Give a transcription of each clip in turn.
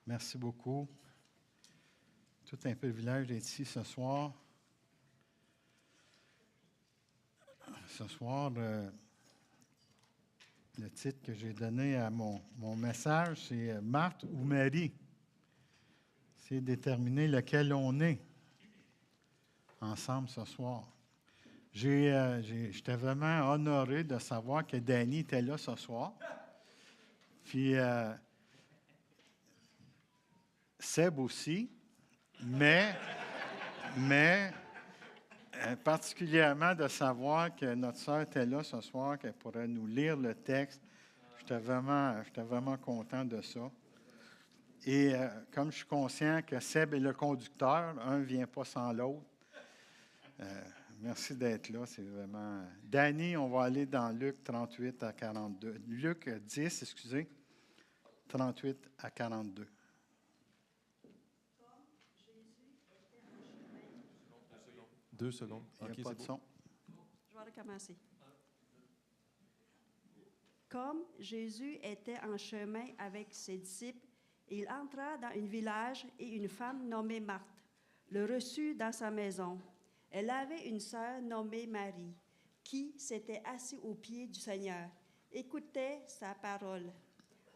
Merci beaucoup. Tout un privilège d'être ici ce soir. Ce soir, le titre que j'ai donné à mon message, c'est « Marthe ou Marie ». C'est déterminer lequel on est ensemble ce soir. J'étais vraiment honoré de savoir que Danny était là ce soir. Puis Seb aussi, mais particulièrement de savoir que notre sœur était là ce soir, qu'elle pourrait nous lire le texte. J'étais vraiment content de ça. Et comme je suis conscient que Seb est le conducteur, un ne vient pas sans l'autre. Merci d'être là, c'est vraiment... Danny, on va aller dans Luc 38 à 42. Luc 10, excusez, 38 à 42. 2 secondes. Il n'y a pas de son. Je vais recommencer. Comme Jésus était en chemin avec ses disciples, il entra dans un village et une femme nommée Marthe le reçut dans sa maison. Elle avait une sœur nommée Marie, qui s'était assise aux pieds du Seigneur, écoutait sa parole.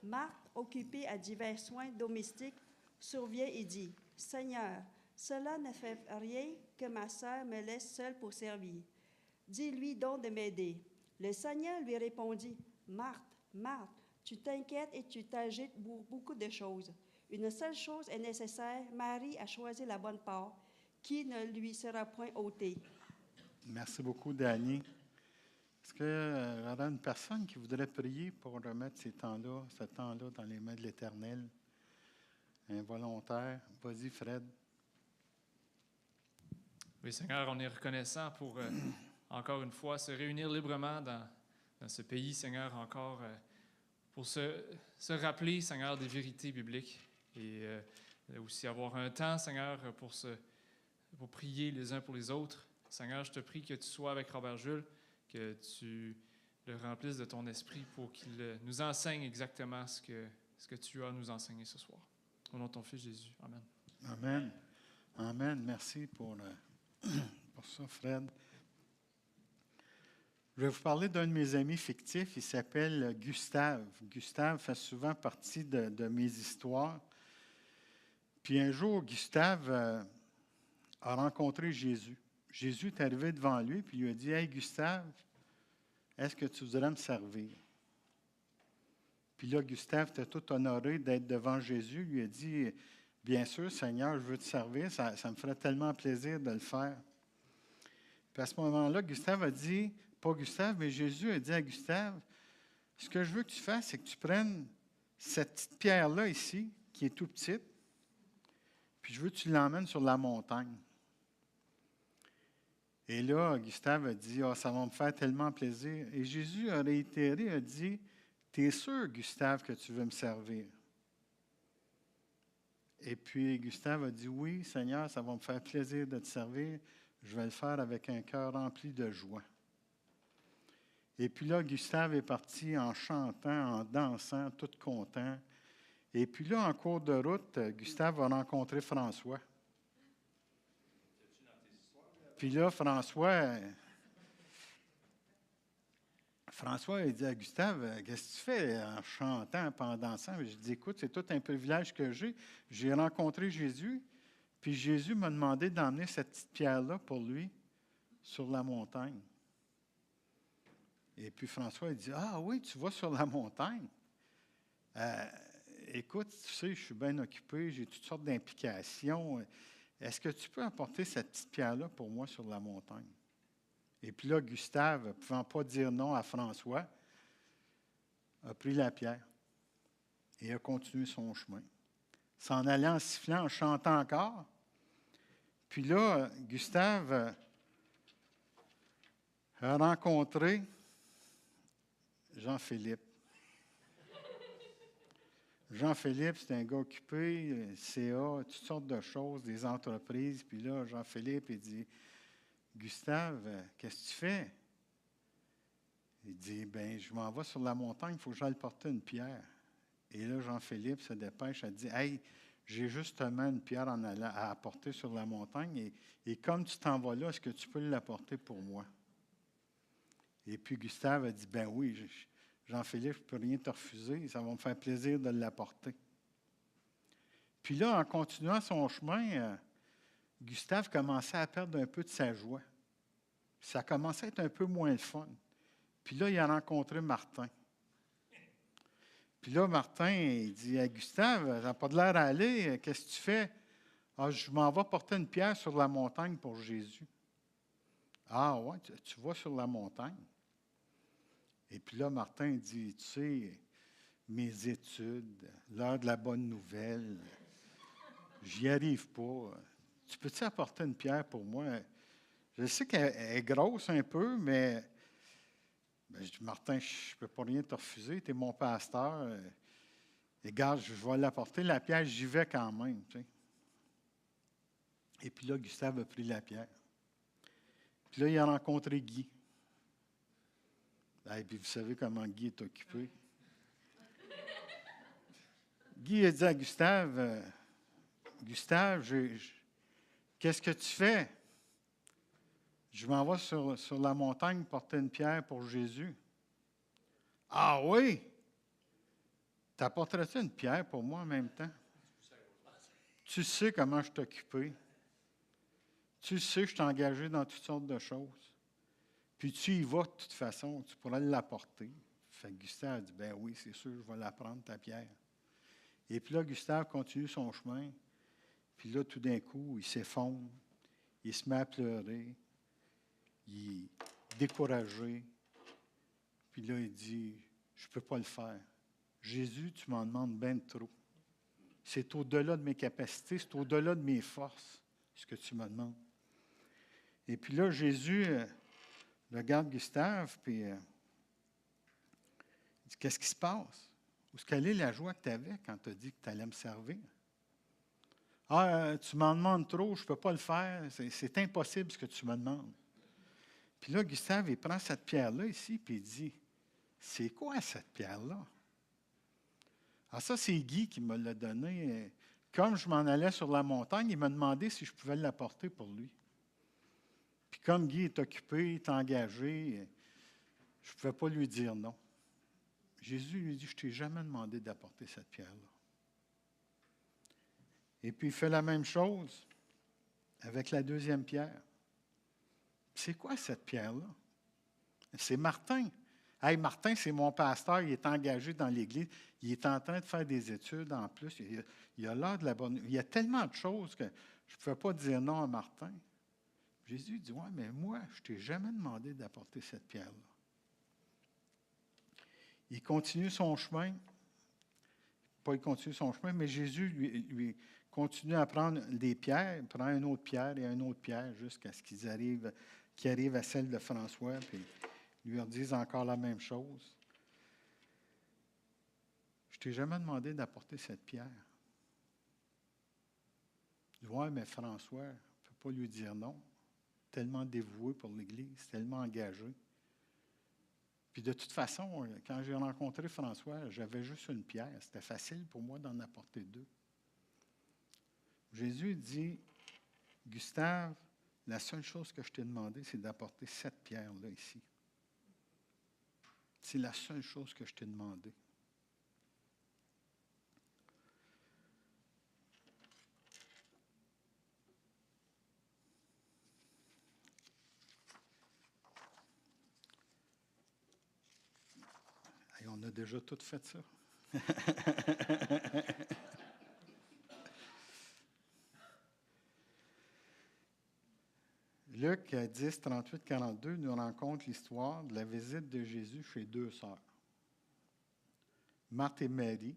Marthe, occupée à divers soins domestiques, survient et dit, « Seigneur, cela ne fait rien que ma sœur me laisse seule pour servir. Dis-lui donc de m'aider. » Le Seigneur lui répondit, « Marthe, Marthe, tu t'inquiètes et tu t'agites pour beaucoup de choses. Une seule chose est nécessaire. Marie a choisi la bonne part, qui ne lui sera point ôtée. » Merci beaucoup, Danny. Est-ce qu'il y aurait une personne qui voudrait prier pour remettre ce temps-là dans les mains de l'Éternel? Un volontaire. Vas-y, Fred. Oui, Seigneur, on est reconnaissant pour, encore une fois, se réunir librement dans ce pays, Seigneur, encore pour se rappeler, Seigneur, des vérités bibliques et aussi avoir un temps, Seigneur, pour prier les uns pour les autres. Seigneur, je te prie que tu sois avec Robert Jules, que tu le remplisses de ton esprit pour qu'il nous enseigne exactement ce que tu as à nous enseigner ce soir. Au nom de ton Fils Jésus. Amen. Amen. Amen. Merci pour ça, Fred. Je vais vous parler d'un de mes amis fictifs. Il s'appelle Gustave. Gustave fait souvent partie de mes histoires. Puis un jour, Gustave a rencontré Jésus. Jésus est arrivé devant lui puis il lui a dit « Hey, Gustave, est-ce que tu voudrais me servir? » Puis là, Gustave était tout honoré d'être devant Jésus. Il lui a dit « Bien sûr, Seigneur, je veux te servir. Ça me ferait tellement plaisir de le faire. » Puis à ce moment-là, Gustave a dit, pas Gustave, mais Jésus a dit à Gustave, « Ce que je veux que tu fasses, c'est que tu prennes cette petite pierre-là ici, qui est tout petite, puis je veux que tu l'emmènes sur la montagne. » Et là, Gustave a dit, « Ah, ça va me faire tellement plaisir. » Et Jésus a réitéré, a dit, « T'es sûr, Gustave, que tu veux me servir? » Et puis Gustave a dit, « Oui, Seigneur, ça va me faire plaisir de te servir. Je vais le faire avec un cœur rempli de joie. » Et puis là, Gustave est parti en chantant, en dansant, tout content. Et puis là, en cours de route, Gustave a rencontré François. Puis là, François, il dit à Gustave, « Qu'est-ce que tu fais en chantant, en dansant? » Je dis, « Écoute, c'est tout un privilège que j'ai. J'ai rencontré Jésus, puis Jésus m'a demandé d'emmener cette petite pierre-là pour lui sur la montagne. » Et puis François, il dit, « Ah oui, tu vas sur la montagne? Écoute, tu sais, je suis bien occupé, j'ai toutes sortes d'implications. Est-ce que tu peux apporter cette petite pierre-là pour moi sur la montagne? » Et puis là, Gustave, ne pouvant pas dire non à François, a pris la pierre et a continué son chemin. S'en allant en sifflant, en chantant encore. Puis là, Gustave a rencontré Jean-Philippe. Jean-Philippe, c'est un gars occupé, CA, toutes sortes de choses, des entreprises. Puis là, Jean-Philippe, il dit, « Gustave, qu'est-ce que tu fais? » Il dit, « Bien, je m'en vais sur la montagne, il faut que j'aille porter une pierre. » Et là, Jean-Philippe se dépêche, elle dit, « Hey, j'ai justement une pierre en allant à apporter sur la montagne, et comme tu t'en vas là, est-ce que tu peux l'apporter pour moi? » Et puis Gustave a dit, « Ben oui, Jean-Philippe, je ne peux rien te refuser, ça va me faire plaisir de l'apporter. » Puis là, en continuant son chemin, Gustave commençait à perdre un peu de sa joie. Ça commençait à être un peu moins le fun. Puis là, il a rencontré Martin. Puis là, Martin, il dit à Gustave, « Ça n'a pas de l'air à aller, qu'est-ce que tu fais? » « Ah, je m'en vais porter une pierre sur la montagne pour Jésus. »« Ah ouais, tu vas sur la montagne? » Et puis là, Martin dit, « Tu sais, mes études, l'heure de la bonne nouvelle, j'y arrive pas. Tu peux-tu apporter une pierre pour moi? » Je sais qu'elle est grosse un peu, mais je dis, « Martin, je ne peux pas rien te refuser, tu es mon pasteur. Et regarde, je vais l'apporter, la pierre, j'y vais quand même. » Tu sais. Et puis là, Gustave a pris la pierre. Puis là, il a rencontré Guy. Et puis vous savez comment Guy est occupé. Guy a dit à Gustave, « Gustave, qu'est-ce que tu fais? » « Je m'en vais sur la montagne porter une pierre pour Jésus. »« Ah oui? T'apporterais-tu une pierre pour moi en même temps? » « Tu sais comment je suis occupé. Tu sais que je suis engagé dans toutes sortes de choses. Puis tu y vas de toute façon, tu pourras l'apporter. » Fait que Gustave a dit, « Ben oui, c'est sûr, je vais la prendre, ta pierre. » Et puis là, Gustave continue son chemin. Puis là, tout d'un coup, il s'effondre. Il se met à pleurer. Il est découragé. Puis là, il dit, « Je ne peux pas le faire. Jésus, tu m'en demandes bien trop. C'est au-delà de mes capacités, c'est au-delà de mes forces, ce que tu me demandes. » Et puis là, Jésus regarde Gustave, puis il dit, « Qu'est-ce qui se passe? Quelle est la joie que tu avais quand tu as dit que tu allais me servir? »« Ah, tu m'en demandes trop, je ne peux pas le faire, c'est impossible ce que tu me demandes. » Puis là, Gustave, il prend cette pierre-là ici, puis il dit, « C'est quoi cette pierre-là? » Alors ça, c'est Guy qui me l'a donné. Comme je m'en allais sur la montagne, il m'a demandé si je pouvais l'apporter pour lui. Puis comme Guy est occupé, il est engagé, je ne pouvais pas lui dire non. Jésus lui dit, « Je ne t'ai jamais demandé d'apporter cette pierre-là. » Et puis il fait la même chose avec la deuxième pierre. C'est quoi cette pierre-là? C'est Martin. Hey, Martin, c'est mon pasteur, il est engagé dans l'Église, il est en train de faire des études en plus, il a l'air de la bonne. Il y a tellement de choses que je ne pouvais pas dire non à Martin. Jésus dit, « Ouais, mais moi, je ne t'ai jamais demandé d'apporter cette pierre-là. » Il continue son chemin. Pas il continue son chemin, mais Jésus lui continue à prendre des pierres, il prend une autre pierre et une autre pierre jusqu'à ce qu'il arrive à celle de François, puis ils lui redisent encore la même chose. « Je ne t'ai jamais demandé d'apporter cette pierre. » « Ouais, mais François, on ne peut pas lui dire non. Tellement dévoué pour l'Église, tellement engagé. » Puis de toute façon, quand j'ai rencontré François, j'avais juste une pierre. C'était facile pour moi d'en apporter deux. Jésus dit, « Gustave, la seule chose que je t'ai demandé, c'est d'apporter cette pierre-là ici. C'est la seule chose que je t'ai demandé. » Et on a déjà tout fait ça. Luc 10, 38, 42 nous raconte l'histoire de la visite de Jésus chez deux sœurs, Marthe et Marie.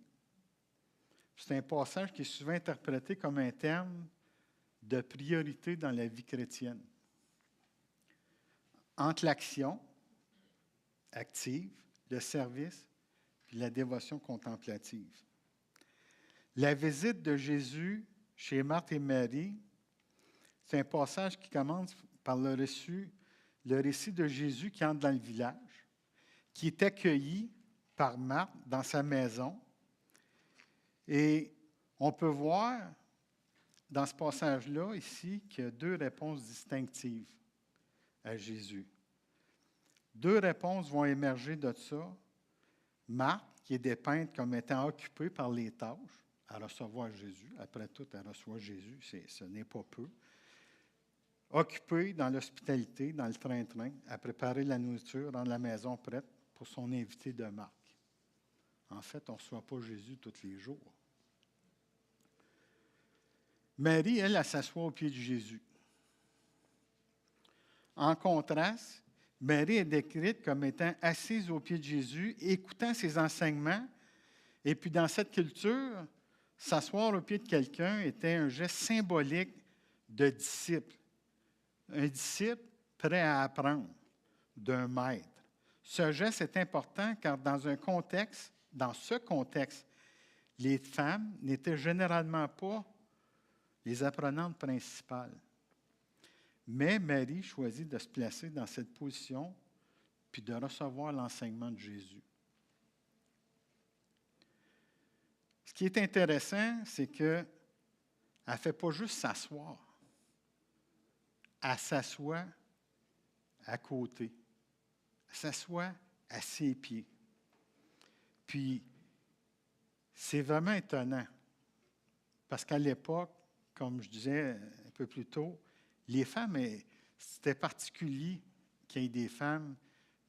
C'est un passage qui est souvent interprété comme un terme de priorité dans la vie chrétienne. Entre l'action active, le service et la dévotion contemplative. La visite de Jésus chez Marthe et Marie, c'est un passage qui commence par le récit de Jésus qui entre dans le village, qui est accueilli par Marthe dans sa maison Et on peut voir dans ce passage-là, ici, qu'il y a deux réponses distinctives à Jésus. Deux réponses vont émerger de ça. Marthe, qui est dépeinte comme étant occupée par les tâches à recevoir Jésus. Après tout, elle reçoit Jésus, ce n'est pas peu. Occupée dans l'hospitalité, dans le train-train, à préparer la nourriture, rendre la maison prête pour son invité de Marc. En fait, on ne reçoit pas Jésus tous les jours. Marie, elle s'assoit au pied de Jésus. En contraste, Marie est décrite comme étant assise au pied de Jésus, écoutant ses enseignements. Et puis, dans cette culture, s'asseoir au pied de quelqu'un était un geste symbolique de disciple. Un disciple prêt à apprendre d'un maître. Ce geste est important car dans ce contexte, les femmes n'étaient généralement pas les apprenantes principales. Mais Marie choisit de se placer dans cette position puis de recevoir l'enseignement de Jésus. Ce qui est intéressant, c'est qu'elle ne fait pas juste s'asseoir. Elle s'assoit à côté. Elle s'assoit à ses pieds. Puis, c'est vraiment étonnant. Parce qu'à l'époque, comme je disais un peu plus tôt, les femmes, c'était particulier qu'il y ait des femmes,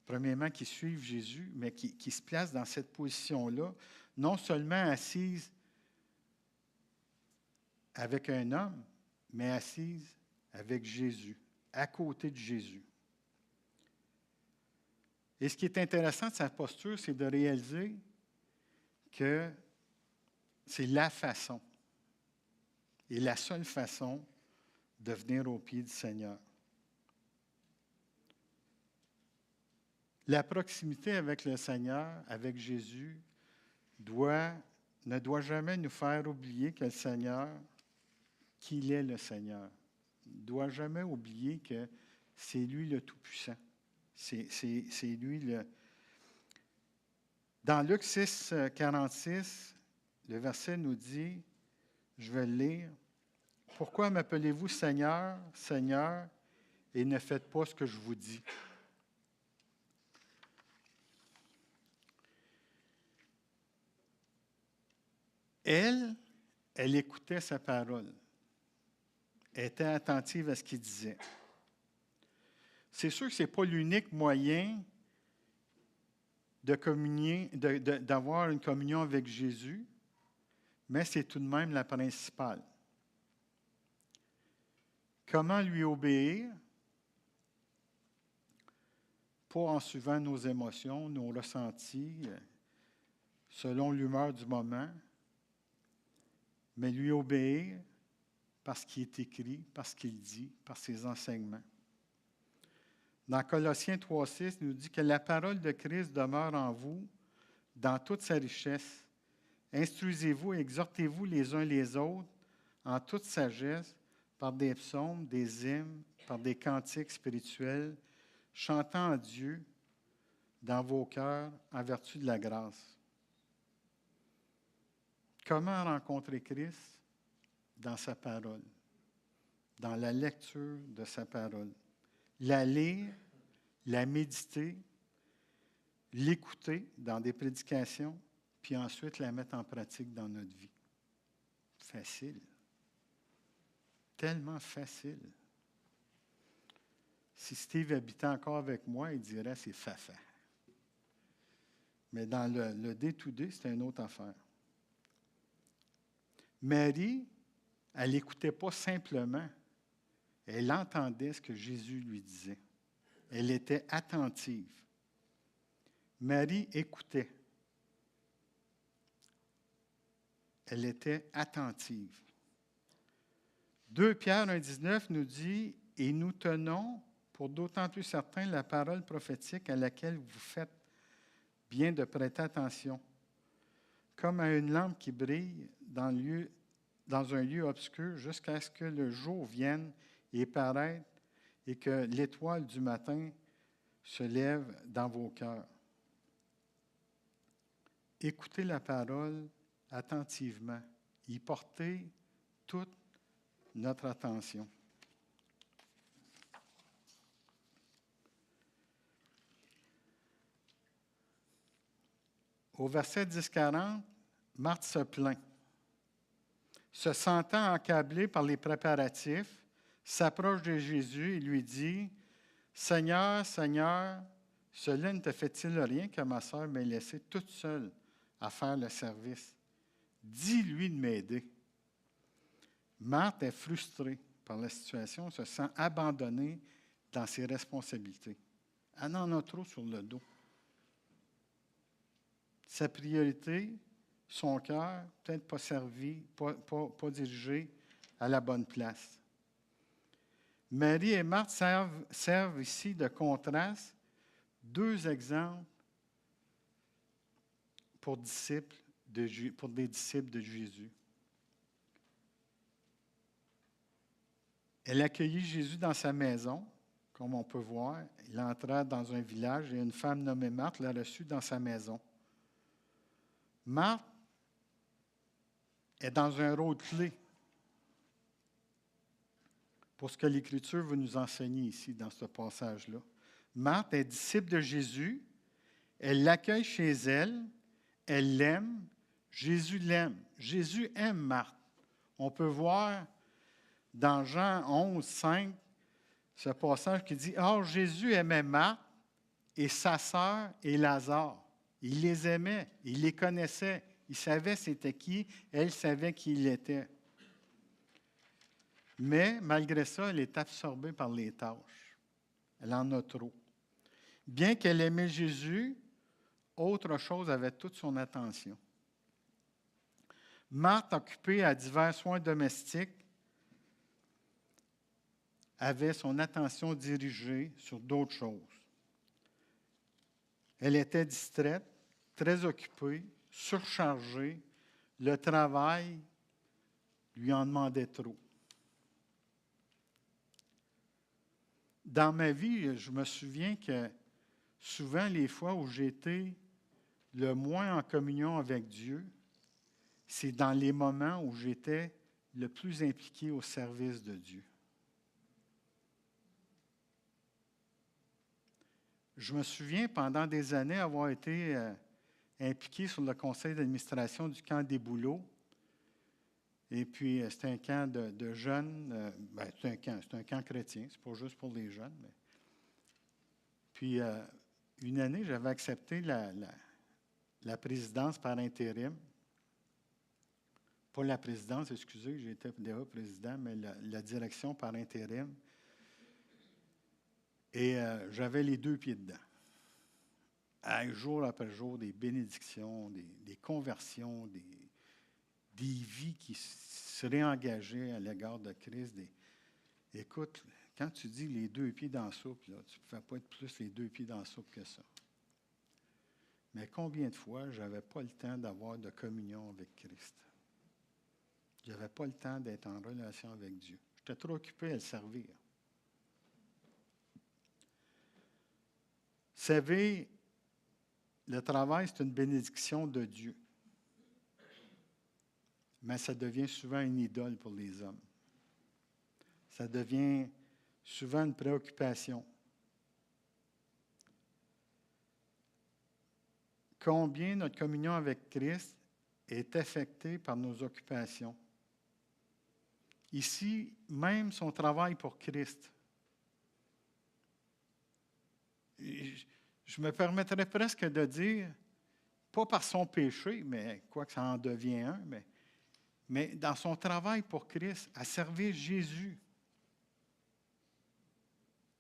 premièrement, qui suivent Jésus, mais qui se placent dans cette position-là, non seulement assises avec un homme, mais assises avec Jésus, à côté de Jésus. Et ce qui est intéressant de sa posture, c'est de réaliser que c'est la façon, et la seule façon de venir au pied du Seigneur. La proximité avec le Seigneur, avec Jésus, ne doit jamais nous faire oublier que le Seigneur, qu'il est le Seigneur. Il ne doit jamais oublier que c'est lui le Tout-Puissant. C'est lui le... Dans Luc 6, 46, le verset nous dit, je vais le lire, « Pourquoi m'appelez-vous Seigneur, Seigneur, et ne faites pas ce que je vous dis? » Elle écoutait sa parole. Elle était attentive à ce qu'il disait. C'est sûr que ce n'est pas l'unique moyen de communier, d'avoir une communion avec Jésus, mais c'est tout de même la principale. Comment lui obéir? Pas en suivant nos émotions, nos ressentis, selon l'humeur du moment, mais lui obéir parce qu'il est écrit, parce qu'il dit, par ses enseignements. Dans Colossiens 3,6, il nous dit que la parole de Christ demeure en vous dans toute sa richesse. Instruisez-vous et exhortez-vous les uns les autres en toute sagesse par des psaumes, des hymnes, par des cantiques spirituels, chantant à Dieu dans vos cœurs en vertu de la grâce. Comment rencontrer Christ? Dans sa parole, dans la lecture de sa parole. La lire, la méditer, l'écouter dans des prédications, puis ensuite la mettre en pratique dans notre vie. Facile. Tellement facile. Si Steve habitait encore avec moi, il dirait c'est fafa. Mais dans le day-to-day, c'est une autre affaire. Marie, elle n'écoutait pas simplement. Elle entendait ce que Jésus lui disait. Elle était attentive. Marie écoutait. Elle était attentive. 2 Pierre 1,19 nous dit « Et nous tenons pour d'autant plus certain la parole prophétique à laquelle vous faites bien de prêter attention, comme à une lampe qui brille dans un lieu obscur jusqu'à ce que le jour vienne et paraître et que l'étoile du matin se lève dans vos cœurs. » Écouter la parole, attentivement, y porter toute notre attention. Au verset 10-40, Marthe se plaint. Se sentant accablée par les préparatifs, s'approche de Jésus et lui dit, « Seigneur, Seigneur, cela ne te fait-il rien que ma sœur m'ait laissée toute seule à faire le service? Dis-lui de m'aider. » Marthe est frustrée par la situation, se sent abandonnée dans ses responsabilités. Elle en a trop sur le dos. Sa priorité, son cœur, peut-être pas servi, pas dirigé à la bonne place. Marie et Marthe servent ici de contraste, deux exemples pour des disciples de Jésus. Elle accueillit Jésus dans sa maison, comme on peut voir. Il entra dans un village et une femme nommée Marthe l'a reçu dans sa maison. Marthe est dans un rôle clé pour ce que l'Écriture veut nous enseigner ici, dans ce passage-là. Marthe est disciple de Jésus, elle l'accueille chez elle, elle l'aime, Jésus l'aime. Jésus aime Marthe. On peut voir dans Jean 11, 5, ce passage qui dit « Or, Jésus aimait Marthe et sa sœur et Lazare. » Il les aimait, il les connaissait, il savait c'était qui, elle savait qui il était. Mais malgré ça, elle est absorbée par les tâches. Elle en a trop. Bien qu'elle aimait Jésus, autre chose avait toute son attention. Marthe, occupée à divers soins domestiques, avait son attention dirigée sur d'autres choses. Elle était distraite, très occupée, surchargée. Le travail lui en demandait trop. Dans ma vie, je me souviens que souvent, les fois où j'ai été le moins en communion avec Dieu, c'est dans les moments où j'étais le plus impliqué au service de Dieu. Je me souviens, pendant des années, avoir été impliqué sur le conseil d'administration du camp des Bouleaux. Et puis, c'était un camp de jeunes. C'est un camp chrétien, c'est pas juste pour les jeunes. Mais... Puis, une année, j'avais accepté la présidence par intérim. Pas la présidence, excusez, j'étais déjà président, mais la direction par intérim. Et j'avais les deux pieds dedans. Jour après jour, des bénédictions, des conversions, des vies qui se réengageaient à l'égard de Christ. Écoute, quand tu dis les deux pieds dans la soupe, là, tu ne pouvais pas être plus les deux pieds dans la soupe que ça. Mais combien de fois je n'avais pas le temps d'avoir de communion avec Christ? Je n'avais pas le temps d'être en relation avec Dieu. J'étais trop occupé à le servir. Vous savez, le travail, c'est une bénédiction de Dieu. Mais ça devient souvent une idole pour les hommes. Ça devient souvent une préoccupation. Combien notre communion avec Christ est affectée par nos occupations. Ici, même son travail pour Christ. Je me permettrais presque de dire, pas par son péché, mais quoi que ça en devient un, mais dans son travail pour Christ, à servir Jésus,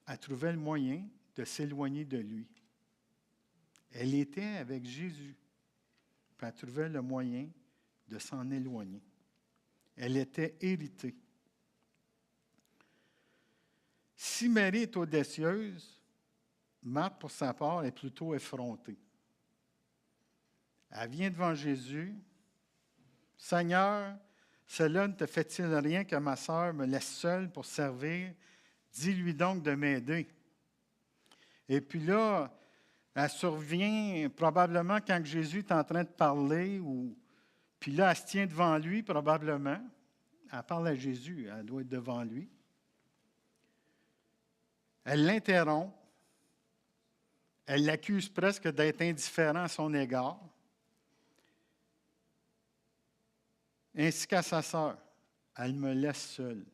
elle trouvait le moyen de s'éloigner de lui. Elle était avec Jésus, puis elle trouvait le moyen de s'en éloigner. Elle était héritée. Si Marie est audacieuse, Marthe, pour sa part, est plutôt effrontée. Elle vient devant Jésus. « Seigneur, cela ne te fait-il rien que ma sœur me laisse seule pour servir? Dis-lui donc de m'aider. » Et puis là, elle survient probablement quand Jésus est en train de parler ou Puis là, elle se tient devant lui, probablement. Elle parle à Jésus, elle doit être devant lui. Elle l'interrompt. Elle l'accuse presque d'être indifférent à son égard, ainsi qu'à sa sœur. Elle me laisse seule.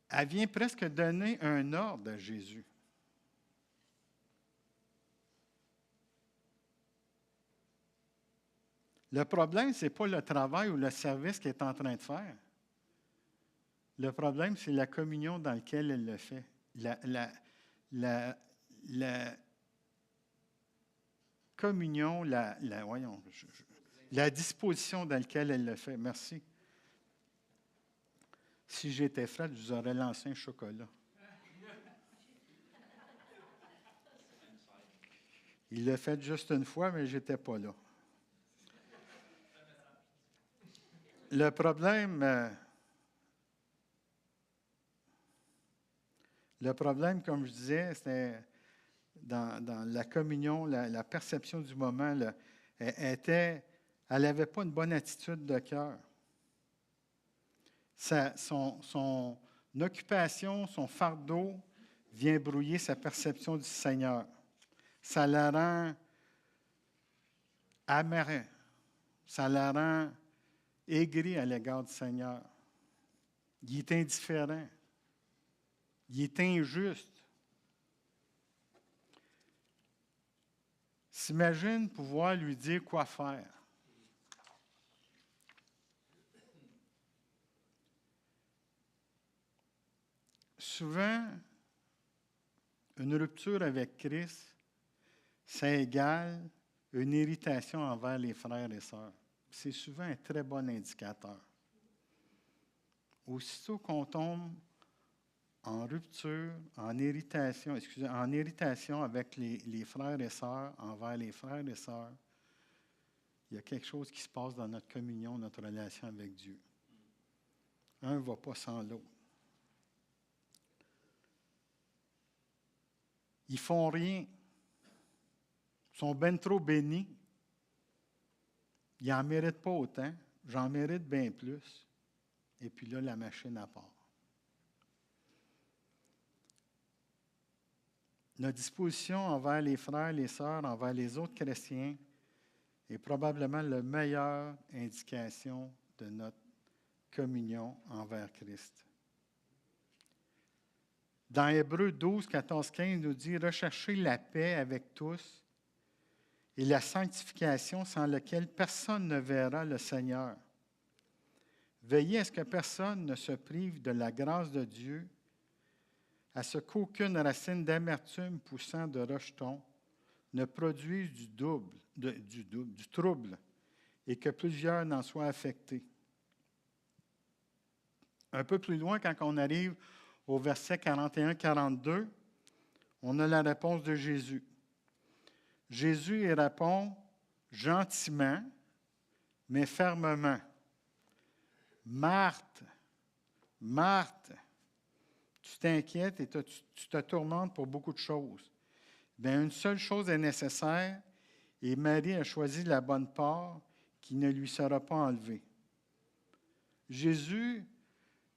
Elle vient presque donner un ordre à Jésus. Le problème, ce n'est pas le travail ou le service qu'elle est en train de faire. Le problème, c'est la communion dans laquelle elle le fait. La communion, la disposition dans laquelle elle le fait. Merci. Si j'étais frette, je vous aurais lancé un chocolat. Il l'a fait juste une fois, mais je n'étais pas là. Le problème, comme je disais, c'était dans la communion, la perception du moment. Elle n'avait pas une bonne attitude de cœur. Son occupation, son fardeau vient brouiller sa perception du Seigneur. Ça la rend amère. Ça la rend aigrie à l'égard du Seigneur. Il est indifférent. Il est injuste. S'imagine pouvoir lui dire quoi faire. Souvent, une rupture avec Christ, ça égale une irritation envers les frères et sœurs. C'est souvent un très bon indicateur. Aussitôt qu'on tombe en rupture, en irritation avec les frères et sœurs, envers les frères et sœurs, il y a quelque chose qui se passe dans notre communion, notre relation avec Dieu. Un ne va pas sans l'autre. Ils font rien. Ils sont bien trop bénis. Ils n'en méritent pas autant. J'en mérite bien plus. Et puis là, la machine à part. Notre disposition envers les frères, les sœurs, envers les autres chrétiens est probablement la meilleure indication de notre communion envers Christ. Dans Hébreux 12, 14, 15, il nous dit « Recherchez la paix avec tous et la sanctification sans laquelle personne ne verra le Seigneur. Veillez à ce que personne ne se prive de la grâce de Dieu, à ce qu'aucune racine d'amertume poussant de rejeton ne produise du trouble et que plusieurs n'en soient affectés. » Un peu plus loin, quand on arrive au verset 41-42, on a la réponse de Jésus. Jésus y répond gentiment, mais fermement. « Marthe, Marthe, tu t'inquiètes et tu te tourmentes pour beaucoup de choses. Bien, une seule chose est nécessaire, et Marie a choisi la bonne part qui ne lui sera pas enlevée. » Jésus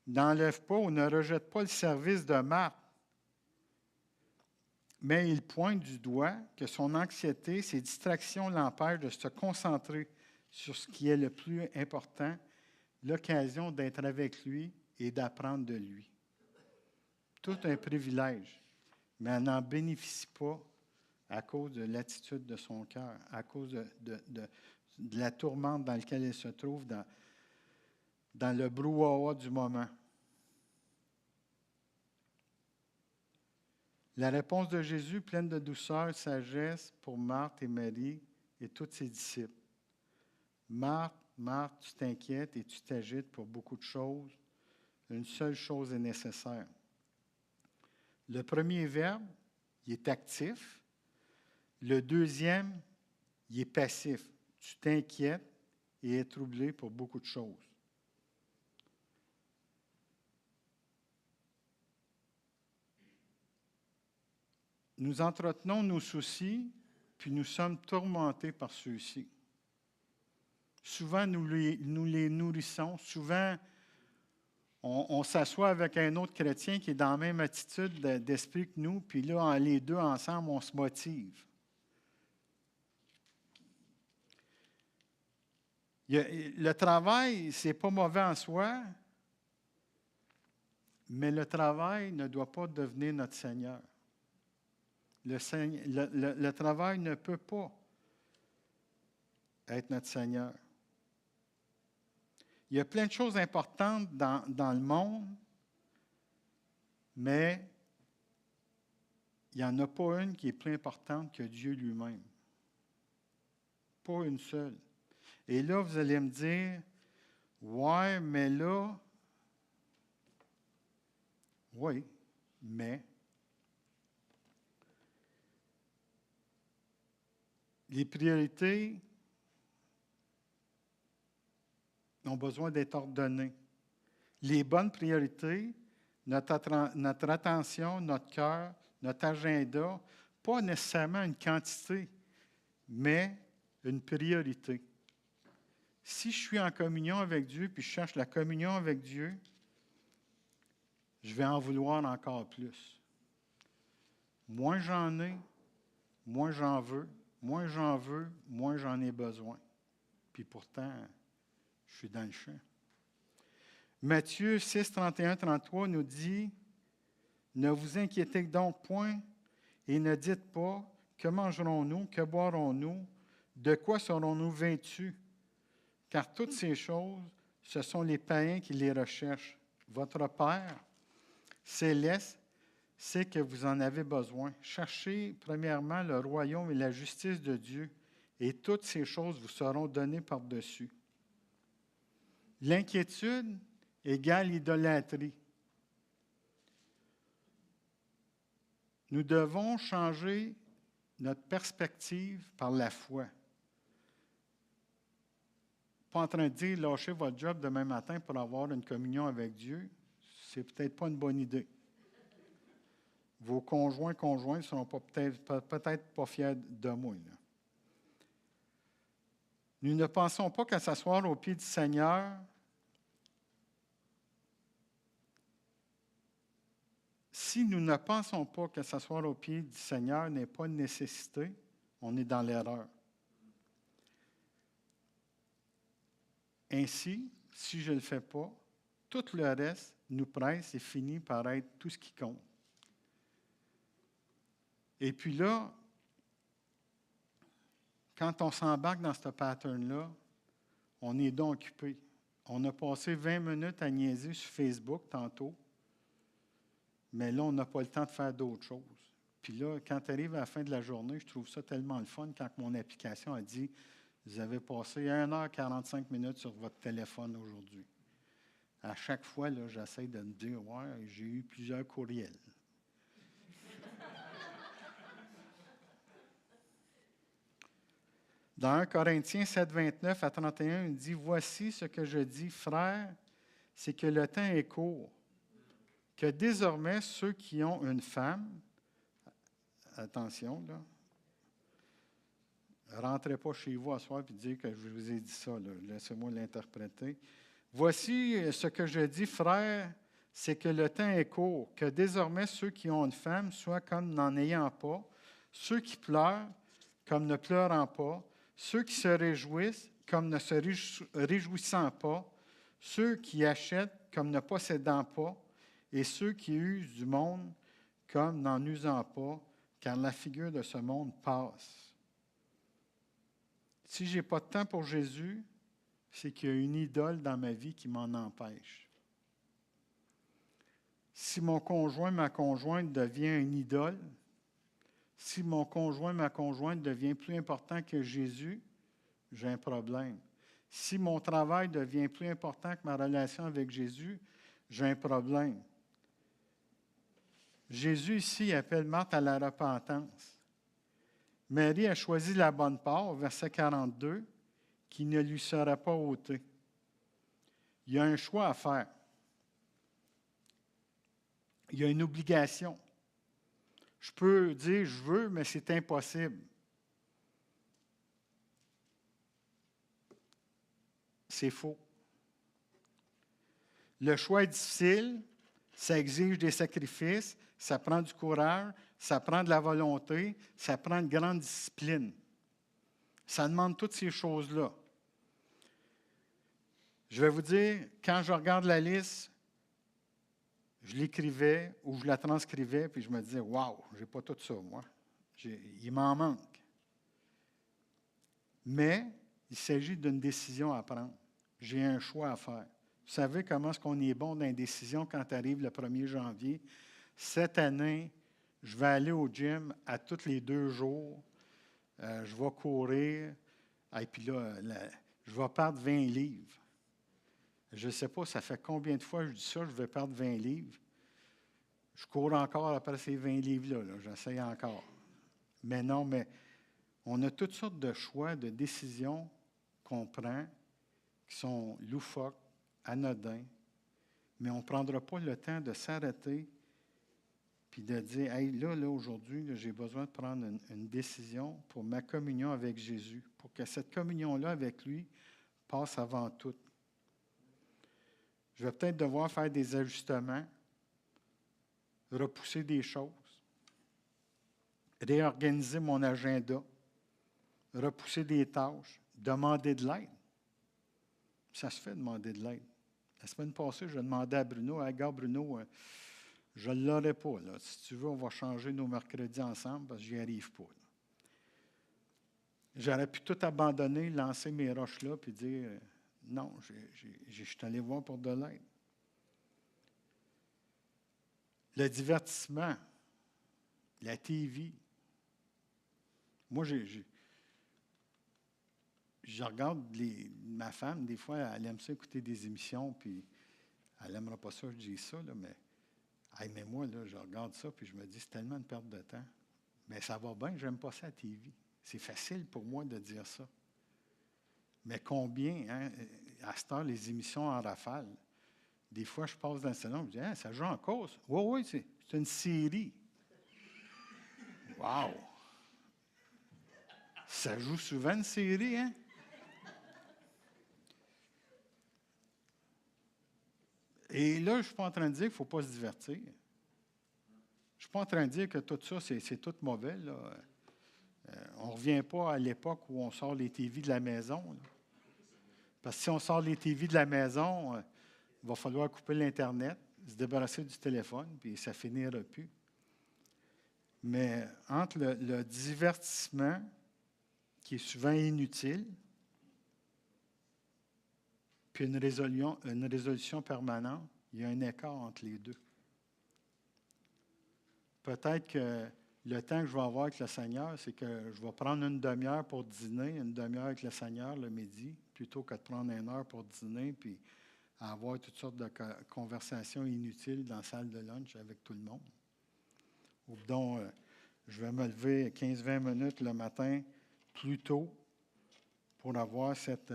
n'enlève pas ou ne rejette pas le service de Marthe, mais il pointe du doigt que son anxiété, ses distractions l'empêchent de se concentrer sur ce qui est le plus important, l'occasion d'être avec lui et d'apprendre de lui. Tout un privilège, mais elle n'en bénéficie pas à cause de l'attitude de son cœur, à cause de la tourmente dans laquelle elle se trouve, dans le brouhaha du moment. La réponse de Jésus, pleine de douceur et de sagesse pour Marthe et Marie et tous ses disciples. Marthe, Marthe, tu t'inquiètes et tu t'agites pour beaucoup de choses. Une seule chose est nécessaire. Le premier verbe, il est actif. Le deuxième, il est passif. Tu t'inquiètes et es troublé pour beaucoup de choses. Nous entretenons nos soucis, puis nous sommes tourmentés par ceux-ci. Souvent, nous les nourrissons. Souvent, on s'assoit avec un autre chrétien qui est dans la même attitude d'esprit que nous, puis là, les deux ensemble, on se motive. Le travail, ce n'est pas mauvais en soi, mais le travail ne doit pas devenir notre Seigneur. Le travail ne peut pas être notre Seigneur. Il y a plein de choses importantes dans le monde, mais il n'y en a pas une qui est plus importante que Dieu lui-même. Pas une seule. Et là, vous allez me dire, ouais, mais là, oui, mais les priorités ont besoin d'être ordonnées. Les bonnes priorités, notre attention, notre cœur, notre agenda, pas nécessairement une quantité, mais une priorité. Si je suis en communion avec Dieu, puis je cherche la communion avec Dieu, je vais en vouloir encore plus. Moins j'en ai, moins j'en veux. Moins j'en veux, moins j'en ai besoin. Puis pourtant, je suis dans le champ. Matthieu 6, 31, 33 nous dit, « Ne vous inquiétez donc point et ne dites pas, que mangerons-nous, que boirons-nous, de quoi serons-nous vêtus? Car toutes ces choses, ce sont les païens qui les recherchent. Votre Père céleste sait que vous en avez besoin. Cherchez premièrement le royaume et la justice de Dieu, et toutes ces choses vous seront données par-dessus. » L'inquiétude égale idolâtrie. Nous devons changer notre perspective par la foi. Pas en train de dire lâchez votre job demain matin pour avoir une communion avec Dieu, c'est peut-être pas une bonne idée. Vos conjoints ne seront peut-être pas fiers de moi. Là. Nous ne pensons pas qu'à s'asseoir au pied du Seigneur, si nous ne pensons pas que s'asseoir au pied du Seigneur n'est pas une nécessité, on est dans l'erreur. Ainsi, si je ne le fais pas, tout le reste nous presse et finit par être tout ce qui compte. Et puis là, quand on s'embarque dans ce pattern-là, on est donc occupé. On a passé 20 minutes à niaiser sur Facebook tantôt, mais là, on n'a pas le temps de faire d'autres choses. Puis là, quand tu arrives à la fin de la journée, je trouve ça tellement le fun quand mon application a dit « Vous avez passé 1h45 minutes sur votre téléphone aujourd'hui. » À chaque fois, là, j'essaie de me dire « Ouais, j'ai eu plusieurs courriels. » Dans 1 Corinthiens 7, 29 à 31, il dit « Voici ce que je dis, frères, c'est que le temps est court, que désormais ceux qui ont une femme, attention, là, rentrez pas chez vous à soir et dire que je vous ai dit ça, là, laissez-moi l'interpréter. Voici ce que je dis, frères, c'est que le temps est court, que désormais ceux qui ont une femme soient comme n'en ayant pas, ceux qui pleurent comme ne pleurant pas, ceux qui se réjouissent comme ne se réjouissant pas, ceux qui achètent comme ne possédant pas, et ceux qui usent du monde comme n'en usant pas, car la figure de ce monde passe. Si je n'ai pas de temps pour Jésus, c'est qu'il y a une idole dans ma vie qui m'en empêche. Si mon conjoint, ma conjointe devient une idole, si mon conjoint, ma conjointe devient plus important que Jésus, j'ai un problème. Si mon travail devient plus important que ma relation avec Jésus, j'ai un problème. Jésus ici appelle Marthe à la repentance. Marie a choisi la bonne part, verset 42, qui ne lui sera pas ôtée. Il y a un choix à faire. Il y a une obligation. Je peux dire je veux, mais c'est impossible. c'est faux. Le choix est difficile, ça exige des sacrifices, ça prend du courage, ça prend de la volonté, ça prend une grande discipline. Ça demande toutes ces choses-là. Je vais vous dire, quand je regarde la liste, je l'écrivais ou je la transcrivais, puis je me disais, waouh, je n'ai pas tout ça, moi. Il m'en manque. Mais il s'agit d'une décision à prendre. J'ai un choix à faire. Vous savez comment est-ce qu'on est bon dans les décisions quand arrive le 1er janvier? Cette année, je vais aller au gym à tous les 2 jours. Je vais courir. Et puis là, je vais perdre 20 livres. Je ne sais pas, ça fait combien de fois je dis ça, je vais perdre 20 livres. Je cours encore après ces 20 livres-là. J'essaye encore. Mais non, mais on a toutes sortes de choix, de décisions qu'on prend qui sont loufoques, anodins, mais on ne prendra pas le temps de s'arrêter puis de dire, hey, là, aujourd'hui, j'ai besoin de prendre une décision pour ma communion avec Jésus, pour que cette communion-là avec lui passe avant tout. Je vais peut-être devoir faire des ajustements, repousser des choses, réorganiser mon agenda, repousser des tâches, demander de l'aide. Ça se fait demander de l'aide. La semaine passée, je demandais à Bruno, « Gars, Bruno, je ne l'aurai pas. Là. Si tu veux, on va changer nos mercredis ensemble parce que je n'y arrive pas. » J'aurais pu tout abandonner, lancer mes roches là, puis dire, « Non, je suis allé voir pour de l'aide. » Le divertissement, la TV. Moi, je regarde ma femme, des fois, elle aime ça écouter des émissions, puis elle n'aimera pas ça, je dis ça, là, mais moi, là, je regarde ça, puis je me dis, c'est tellement une perte de temps. Mais ça va bien, j'aime pas ça à la TV. C'est facile pour moi de dire ça. Mais combien, hein, à cette heure, les émissions en rafale, des fois, je passe dans le salon, je me dis, ah, ça joue en cause. Oui, c'est une série. Wow! Ça joue souvent une série, hein? Et là, je ne suis pas en train de dire qu'il ne faut pas se divertir. Je ne suis pas en train de dire que tout ça, c'est tout mauvais. Là. On ne revient pas à l'époque où on sort les TV de la maison. Là. Parce que si on sort les TV de la maison, il va falloir couper l'Internet, se débarrasser du téléphone, puis ça finira plus. Mais entre le divertissement, qui est souvent inutile, puis une résolution permanente, il y a un écart entre les deux. Peut-être que le temps que je vais avoir avec le Seigneur, c'est que je vais prendre une demi-heure pour dîner, une demi-heure avec le Seigneur le midi, plutôt que de prendre 1 heure pour dîner, puis avoir toutes sortes de conversations inutiles dans la salle de lunch avec tout le monde. Ou donc, je vais me lever 15-20 minutes le matin plus tôt pour avoir cette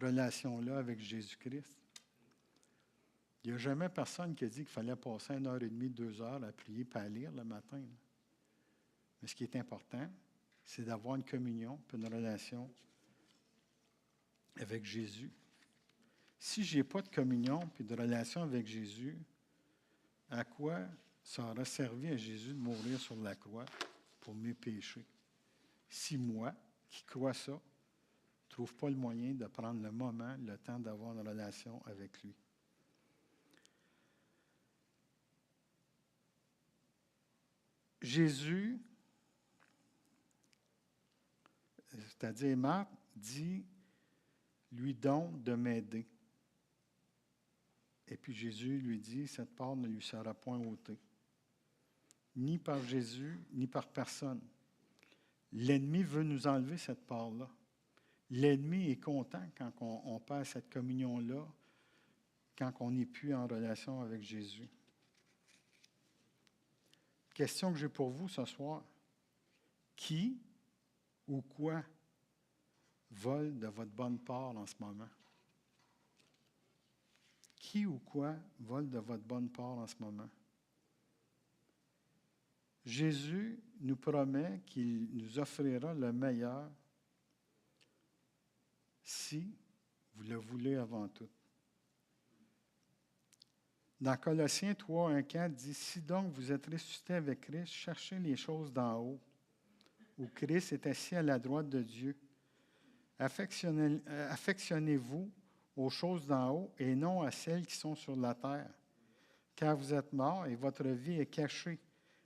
relation-là avec Jésus-Christ. Il n'y a jamais personne qui a dit qu'il fallait passer 1h30, 2 heures à prier et à lire le matin. Là. Mais ce qui est important, c'est d'avoir une communion et une relation avec Jésus. Si je n'ai pas de communion et de relation avec Jésus, à quoi ça aura servi à Jésus de mourir sur la croix pour mes péchés? Si moi, qui crois ça, ne trouve pas le moyen de prendre le moment, le temps d'avoir une relation avec lui. Jésus, c'est-à-dire Marc, dit, lui donc de m'aider. Et puis Jésus lui dit, cette part ne lui sera point ôtée, ni par Jésus, ni par personne. L'ennemi veut nous enlever cette part-là. L'ennemi est content quand on perd cette communion-là, quand on n'est plus en relation avec Jésus. Question que j'ai pour vous ce soir. Qui ou quoi vole de votre bonne part en ce moment? Qui ou quoi vole de votre bonne part en ce moment? Jésus nous promet qu'il nous offrira le meilleur si Vous le voulez avant tout. Dans Colossiens 3, 1, 4, dit « Si donc vous êtes ressuscités avec Christ, cherchez les choses d'en haut, où Christ est assis à la droite de Dieu. Affectionnez-vous aux choses d'en haut et non à celles qui sont sur la terre, car vous êtes morts et votre vie est cachée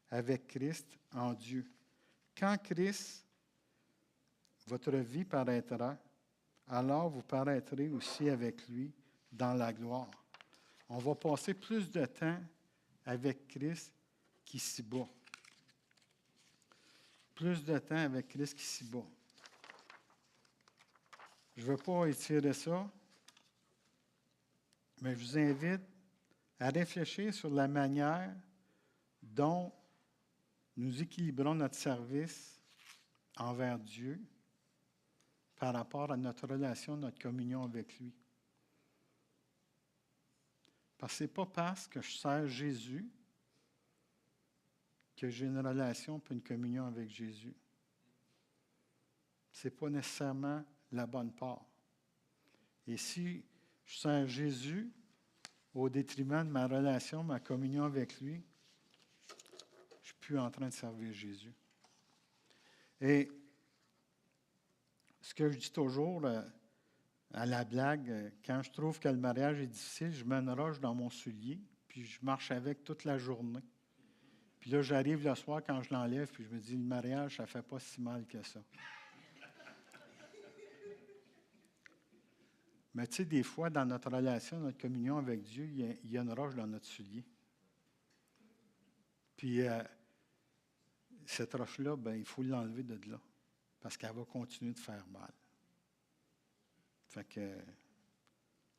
avec Christ en Dieu. Quand Christ, votre vie paraîtra, alors vous paraîtrez aussi avec lui dans la gloire. » On va passer plus de temps avec Christ qu'ici-bas. Plus de temps avec Christ qu'ici-bas. Je ne veux pas étirer ça, mais je vous invite à réfléchir sur la manière dont nous équilibrons notre service envers Dieu par rapport à notre relation, notre communion avec lui. Parce que ce n'est pas parce que je sers Jésus que j'ai une relation et une communion avec Jésus. Ce n'est pas nécessairement la bonne part. Et si je sers Jésus au détriment de ma relation, ma communion avec lui, je ne suis plus en train de servir Jésus. Et ce que je dis toujours à la blague, quand je trouve que le mariage est difficile, je mets une roche dans mon soulier, puis je marche avec toute la journée. Puis là, j'arrive le soir quand je l'enlève, puis je me dis, le mariage, ça ne fait pas si mal que ça. Mais tu sais, des fois, dans notre relation, notre communion avec Dieu, il y a une roche dans notre soulier. Puis cette roche-là, il faut l'enlever de là, parce qu'elle va continuer de faire mal. Fait que,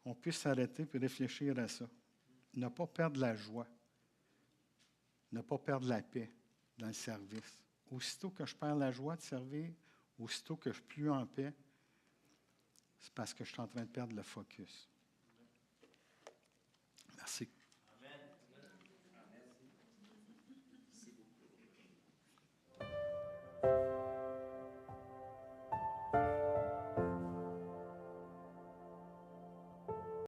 on puisse s'arrêter et réfléchir à ça. Ne pas perdre la joie. Ne pas perdre la paix dans le service. Aussitôt que je perds la joie de servir, aussitôt que je ne suis plus en paix, c'est parce que je suis en train de perdre le focus. Merci.